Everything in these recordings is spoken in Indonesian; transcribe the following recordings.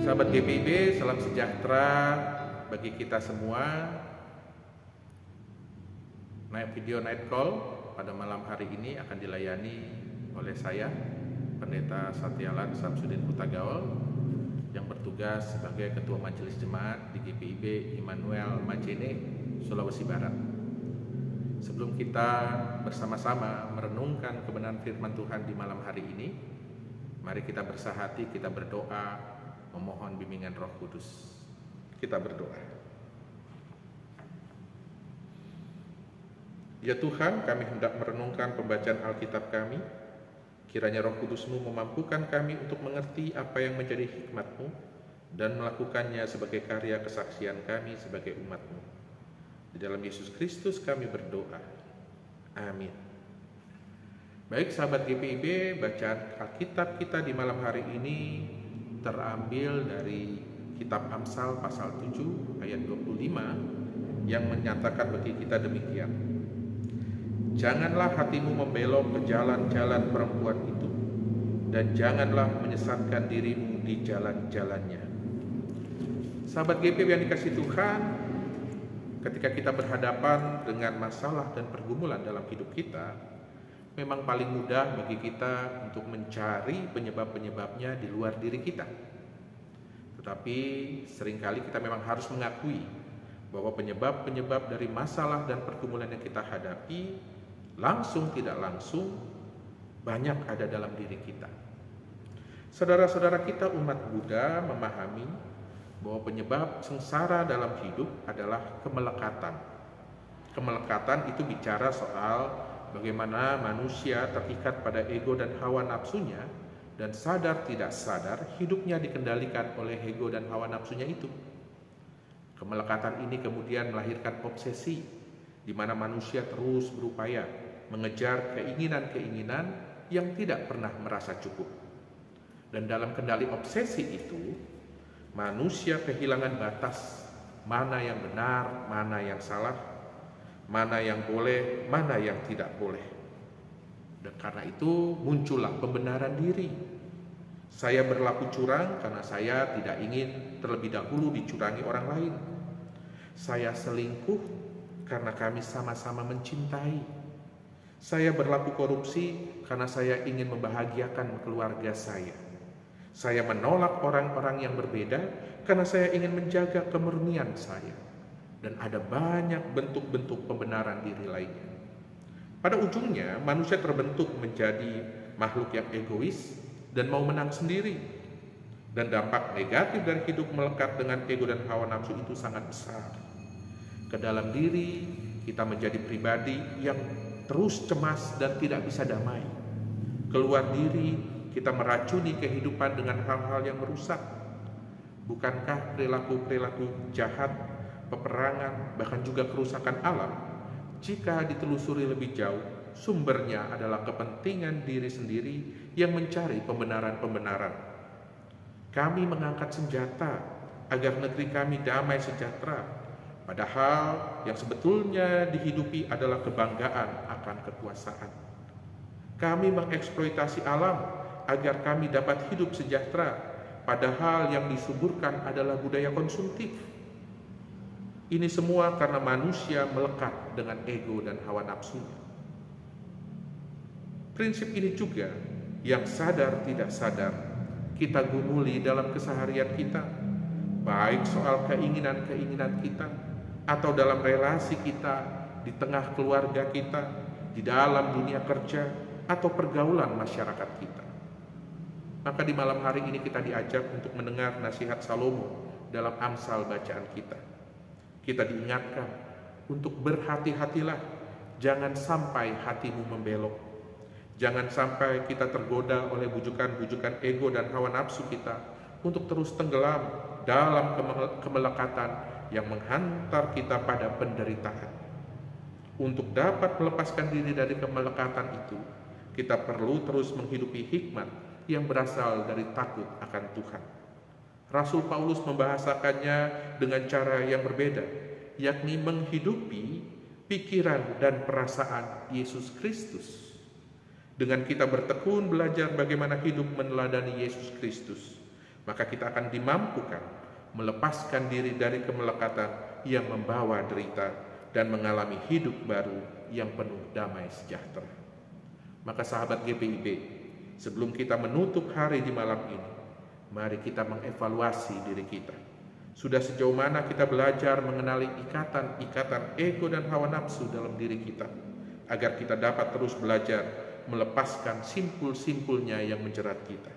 Sahabat GPIB, salam sejahtera bagi kita semua. Video night call pada malam hari ini akan dilayani oleh saya, Pendeta Satyalan Samsudin Hutagaol, yang bertugas sebagai Ketua Majelis Jemaat di GPIB Immanuel Majene, Sulawesi Barat. Sebelum kita bersama-sama merenungkan kebenaran firman Tuhan di malam hari ini, mari kita bersahati, kita berdoa, memohon bimbingan Roh Kudus. Kita berdoa. Ya Tuhan, kami hendak merenungkan pembacaan Alkitab kami. Kiranya Roh Kudus-Mu memampukan kami untuk mengerti apa yang menjadi hikmat-Mu dan melakukannya sebagai karya kesaksian kami sebagai umat-Mu. Di dalam Yesus Kristus kami berdoa. Amin. Baik sahabat GPIB, bacaan Alkitab kita di malam hari ini terambil dari kitab Amsal pasal 7 ayat 25 yang menyatakan bagi kita demikian. Janganlah hatimu membelok ke jalan-jalan perempuan itu, dan janganlah menyesatkan dirimu di jalan-jalannya. Sahabat GPIB yang dikasihi Tuhan, ketika kita berhadapan dengan masalah dan pergumulan dalam hidup kita, memang paling mudah bagi kita untuk mencari penyebab-penyebabnya di luar diri kita. Tetapi seringkali kita memang harus mengakui bahwa penyebab-penyebab dari masalah dan pergumulan yang kita hadapi, langsung tidak langsung, banyak ada dalam diri kita. Saudara-saudara kita umat Buddha memahami bahwa penyebab sengsara dalam hidup adalah kemelekatan. Kemelekatan itu bicara soal bagaimana manusia terikat pada ego dan hawa nafsunya, dan sadar tidak sadar hidupnya dikendalikan oleh ego dan hawa nafsunya itu. Kemelekatan ini kemudian melahirkan obsesi, di mana manusia terus berupaya mengejar keinginan-keinginan yang tidak pernah merasa cukup. Dan dalam kendali obsesi itu, manusia kehilangan batas, mana yang benar, mana yang salah, mana yang boleh, mana yang tidak boleh. Dan karena itu muncullah pembenaran diri. Saya berlaku curang karena saya tidak ingin terlebih dahulu dicurangi orang lain. Saya selingkuh karena kami sama-sama mencintai. Saya berlaku korupsi karena saya ingin membahagiakan keluarga saya. Saya menolak orang-orang yang berbeda karena saya ingin menjaga kemurnian saya. Dan ada banyak bentuk-bentuk pembenaran diri lainnya. Pada ujungnya, manusia terbentuk menjadi makhluk yang egois dan mau menang sendiri. Dan dampak negatif dari hidup melekat dengan ego dan hawa nafsu itu sangat besar. Ke dalam diri, kita menjadi pribadi yang terus cemas dan tidak bisa damai. Keluar diri, kita meracuni kehidupan dengan hal-hal yang merusak. Bukankah perilaku-perilaku jahat, peperangan, bahkan juga kerusakan alam, jika ditelusuri lebih jauh, sumbernya adalah kepentingan diri sendiri yang mencari pembenaran-pembenaran. Kami mengangkat senjata agar negeri kami damai sejahtera, padahal yang sebetulnya dihidupi adalah kebanggaan akan kekuasaan. Kami mengeksploitasi alam agar kami dapat hidup sejahtera, padahal yang disuburkan adalah budaya konsumtif. Ini semua karena manusia melekat dengan ego dan hawa nafsunya. Prinsip ini juga yang sadar tidak sadar kita gumuli dalam keseharian kita, baik soal keinginan-keinginan kita, atau dalam relasi kita, di tengah keluarga kita, di dalam dunia kerja, atau pergaulan masyarakat kita. Maka di malam hari ini kita diajak untuk mendengar nasihat Salomo dalam Amsal bacaan kita. Kita diingatkan untuk berhati-hatilah, jangan sampai hatimu membelok. Jangan sampai kita tergoda oleh bujukan-bujukan ego dan hawa nafsu kita untuk terus tenggelam dalam kemelekatan yang menghantar kita pada penderitaan. Untuk dapat melepaskan diri dari kemelekatan itu, kita perlu terus menghidupi hikmat yang berasal dari takut akan Tuhan. Rasul Paulus membahasakannya dengan cara yang berbeda, yakni menghidupi pikiran dan perasaan Yesus Kristus. Dengan kita bertekun belajar bagaimana hidup meneladani Yesus Kristus, maka kita akan dimampukan melepaskan diri dari kemelekatan yang membawa derita dan mengalami hidup baru yang penuh damai sejahtera. Maka sahabat GPIB, sebelum kita menutup hari di malam ini, mari kita mengevaluasi diri kita. Sudah sejauh mana kita belajar mengenali ikatan-ikatan ego dan hawa nafsu dalam diri kita, agar kita dapat terus belajar melepaskan simpul-simpulnya yang menjerat kita.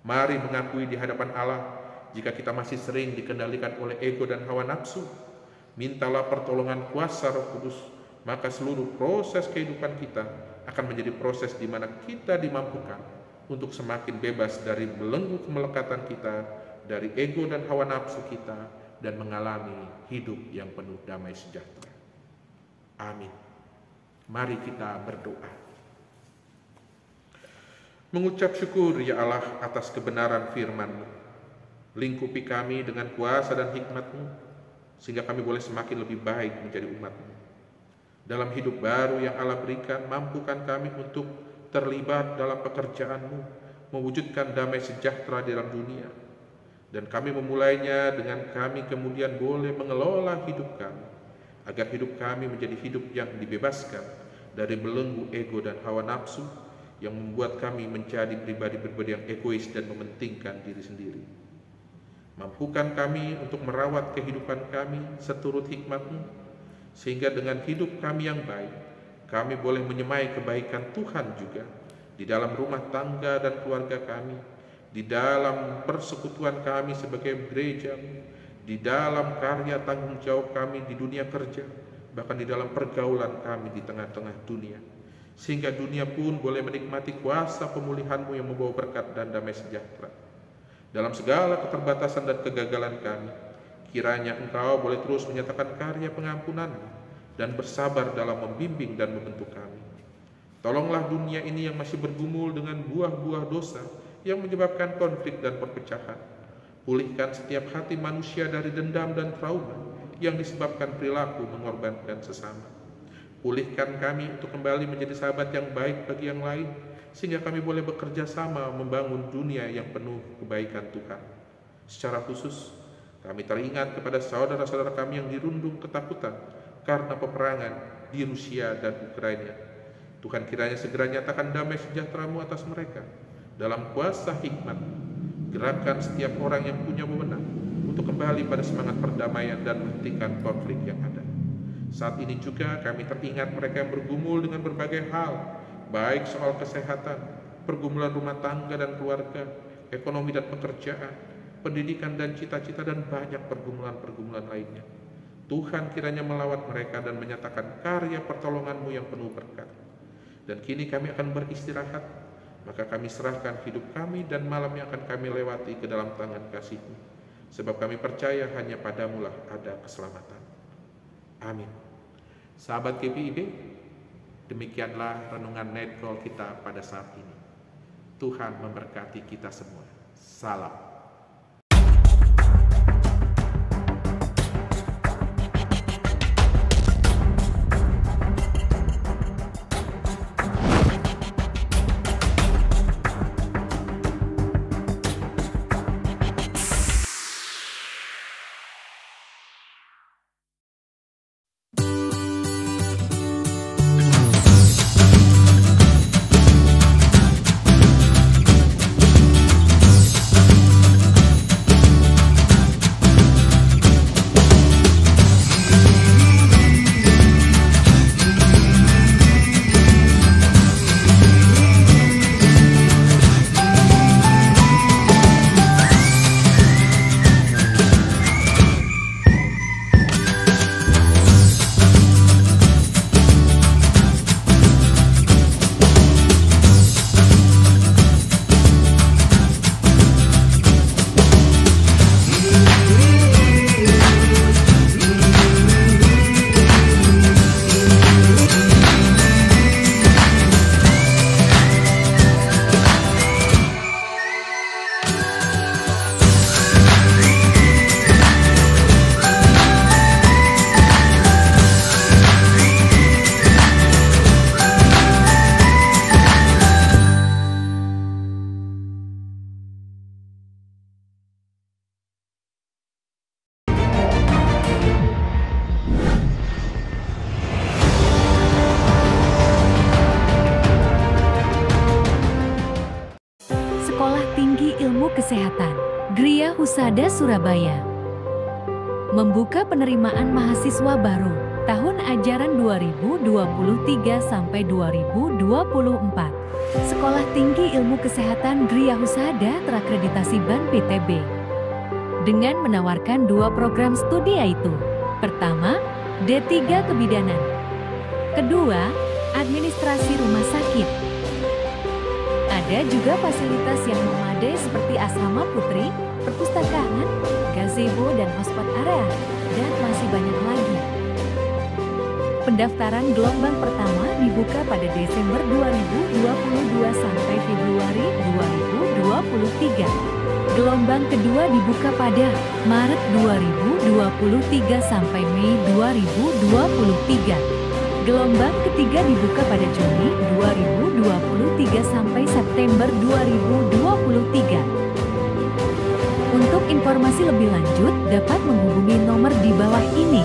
Mari mengakui di hadapan Allah jika kita masih sering dikendalikan oleh ego dan hawa nafsu. Mintalah pertolongan kuasa Roh Kudus, maka seluruh proses kehidupan kita akan menjadi proses di mana kita dimampukan untuk semakin bebas dari belenggu kemelekatan kita, dari ego dan hawa nafsu kita, dan mengalami hidup yang penuh damai sejahtera. Amin. Mari kita berdoa. Mengucap syukur ya Allah atas kebenaran firman-Mu. Lingkupi kami dengan kuasa dan hikmat-Mu, sehingga kami boleh semakin lebih baik menjadi umat-Mu. Dalam hidup baru yang Allah berikan, mampukan kami untuk terlibat dalam pekerjaan-Mu, mewujudkan damai sejahtera di dalam dunia. Dan kami memulainya dengan kami kemudian boleh mengelola hidup kami, agar hidup kami menjadi hidup yang dibebaskan dari belenggu ego dan hawa nafsu yang membuat kami menjadi pribadi-pribadi yang egois dan mementingkan diri sendiri. Mampukan kami untuk merawat kehidupan kami seturut hikmat-Mu, sehingga dengan hidup kami yang baik, kami boleh menyemai kebaikan Tuhan juga di dalam rumah tangga dan keluarga kami, di dalam persekutuan kami sebagai gereja, di dalam karya tanggung jawab kami di dunia kerja, bahkan di dalam pergaulan kami di tengah-tengah dunia, sehingga dunia pun boleh menikmati kuasa pemulihan-Mu yang membawa berkat dan damai sejahtera. Dalam segala keterbatasan dan kegagalan kami, kiranya Engkau boleh terus menyatakan karya pengampunan-Mu dan bersabar dalam membimbing dan membentuk kami. Tolonglah dunia ini yang masih bergumul dengan buah-buah dosa yang menyebabkan konflik dan perpecahan. Pulihkan setiap hati manusia dari dendam dan trauma yang disebabkan perilaku mengorbankan sesama. Pulihkan kami untuk kembali menjadi sahabat yang baik bagi yang lain, sehingga kami boleh bekerja sama membangun dunia yang penuh kebaikan Tuhan. Secara khusus, kami teringat kepada saudara-saudara kami yang dirundung ketakutan karena peperangan di Rusia dan Ukraina. Tuhan kiranya segera nyatakan damai sejahtera-Mu atas mereka. Dalam kuasa hikmat, gerakan setiap orang yang punya wewenang untuk kembali pada semangat perdamaian dan menghentikan konflik yang ada. Saat ini juga kami teringat mereka yang bergumul dengan berbagai hal, baik soal kesehatan, pergumulan rumah tangga dan keluarga, ekonomi dan pekerjaan, pendidikan dan cita-cita, dan banyak pergumulan-pergumulan lainnya. Tuhan kiranya melawat mereka dan menyatakan karya pertolongan-Mu yang penuh berkat. Dan kini kami akan beristirahat, maka kami serahkan hidup kami dan malam yang akan kami lewati ke dalam tangan kasih-Mu, sebab kami percaya hanya Padamu lah ada keselamatan. Amin. Sahabat GPIB, demikianlah renungan Night Call kita pada saat ini. Tuhan memberkati kita semua. Salam. Sekolah Tinggi Ilmu Kesehatan Gria Husada Surabaya membuka penerimaan mahasiswa baru tahun ajaran 2023 sampai 2024. Sekolah Tinggi Ilmu Kesehatan Gria Husada terakreditasi BAN PTB dengan menawarkan 2 program studi, yaitu pertama, D3 Kebidanan, kedua, Administrasi Rumah Sakit. Ada juga fasilitas yang memadai seperti asrama putri, perpustakaan, gazebo dan hotspot area, dan masih banyak lagi. Pendaftaran gelombang pertama dibuka pada Desember 2022 sampai Februari 2023. Gelombang kedua dibuka pada Maret 2023 sampai Mei 2023. Gelombang ketiga dibuka pada Juni 2023 sampai September 2023. Untuk informasi lebih lanjut dapat menghubungi nomor di bawah ini.